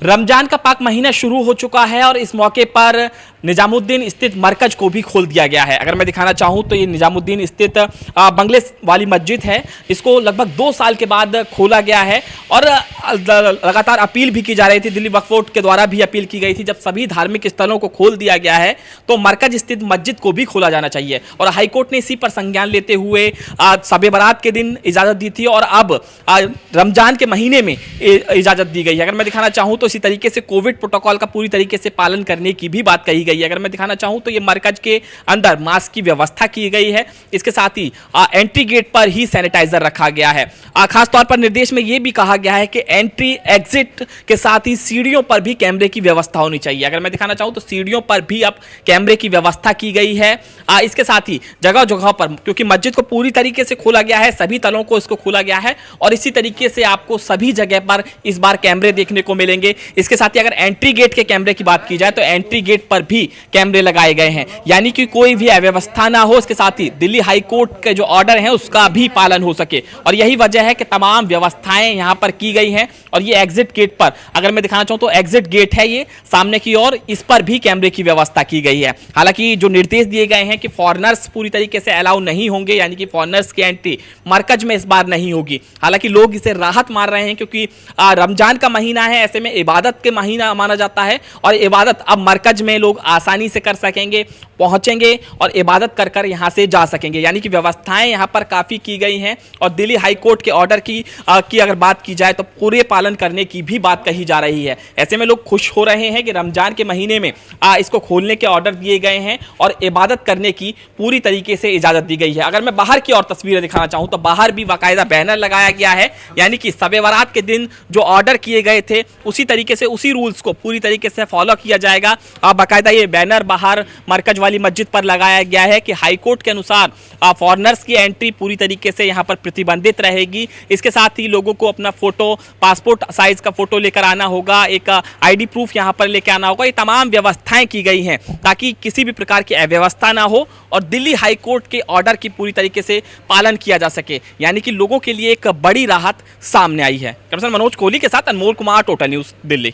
रमजान का पाक महीना शुरू हो चुका है और इस मौके पर निजामुद्दीन स्थित मरकज को भी खोल दिया गया है। अगर मैं दिखाना चाहूं तो ये निजामुद्दीन स्थित बंगले वाली मस्जिद है। इसको लगभग 2 साल के बाद खोला गया है और लगातार अपील भी की जा रही थी। दिल्ली वक्फ बोर्ड के द्वारा भी अपील की गई थी, जब सभी धार्मिक स्थलों को खोल दिया गया है तो मरकज स्थित मस्जिद को भी खोला जाना चाहिए। और हाईकोर्ट ने इसी पर संज्ञान लेते हुए शब बारात के दिन इजाज़त दी थी और अब रमजान के महीने में इजाज़त दी गई है। अगर मैं दिखाना चाहूँ तो इसी तरीके से कोविड प्रोटोकॉल का पूरी तरीके से पालन करने की भी बात कही गई है। अगर मैं दिखाना चाहूँ तो ये मरकज के अंदर मास्क की व्यवस्था की गई है। इसके साथ ही एंट्री गेट पर ही सैनिटाइजर रखा गया है। खास तौर पर निर्देश में यह भी कहा गया है कि एंट्री एग्जिट के साथ ही सीढ़ियों पर भी कैमरे की व्यवस्था होनी चाहिए। अगर मैं दिखाना चाहूँ तो सीढ़ियों पर भी अब कैमरे की व्यवस्था की गई है। इसके साथ ही जगह जगह पर, क्योंकि मस्जिद को पूरी तरीके से खोला गया है, सभी तलों को इसको खोला गया है और इसी तरीके से आपको सभी जगह पर इस बार कैमरे देखने को मिलेंगे। इसके साथ ही अगर एंट्री गेट के कैमरे की बात की जाए तो एंट्री गेट पर भी कैमरे लगाए गए हैं, यानी कि कोई भी अव्यवस्था ना हो। इसके साथ ही दिल्ली हाई कोर्ट के जो ऑर्डर है उसका भी पालन हो सके और यही वजह है कि तमाम व्यवस्थाएं यहां पर की गई हैं। और ये एग्जिट गेट पर अगर मैं दिखाना चाहूं तो एग्जिट गेट है ये सामने की ओर, इस पर भी कैमरे की व्यवस्था की गई है। हालांकि जो निर्देश दिए गए हैं कि फॉरेनर्स पूरी तरीके से अलाउ नहीं होंगे, यानी कि फॉरेनर्स की एंट्री मरकज में इस बार नहीं होगी। हालांकि लोग इसे राहत मान रहे हैं क्योंकि रमजान का महीना है, ऐसे में इबादत के महीना माना जाता है और इबादत अब मरकज में लोग आसानी से कर सकेंगे, पहुंचेंगे और इबादत कर कर यहां से जा सकेंगे। यानी कि व्यवस्थाएं यहां पर काफ़ी की गई हैं और दिल्ली हाई कोर्ट के ऑर्डर की अगर बात की जाए तो पूरे पालन करने की भी बात कही जा रही है। ऐसे में लोग खुश हो रहे हैं कि रमजान के महीने में इसको खोलने के ऑर्डर दिए गए हैं और इबादत करने की पूरी तरीके से इजाज़त दी गई है। अगर मैं बाहर की और तस्वीरें दिखाना चाहूँ तो बाहर भी बाकायदा बैनर लगाया गया है, यानी कि शब बारात के दिन जो ऑर्डर किए गए थे उसी तरीके से, उसी रूल्स को पूरी तरीके से फॉलो किया जाएगा। बाकायदा ये बैनर बाहर मरकज वाली मस्जिद पर लगाया गया है कि हाई कोर्ट के अनुसार फॉरेनर्स की एंट्री पूरी तरीके से यहाँ पर प्रतिबंधित रहेगी। इसके साथ ही लोगों को अपना फोटो, पासपोर्ट साइज का फोटो लेकर आना होगा, एक आईडी प्रूफ यहाँ पर लेकर आना होगा। ये तमाम व्यवस्थाएं की गई हैं ताकि किसी भी प्रकार की अव्यवस्था ना हो और दिल्ली हाई कोर्ट के ऑर्डर की पूरी तरीके से पालन किया जा सके, यानी कि लोगों के लिए एक बड़ी राहत सामने आई है। कैमरामैन मनोज कोहली के साथ अनमोल कुमार, टोटल न्यूज़, दिल्ली।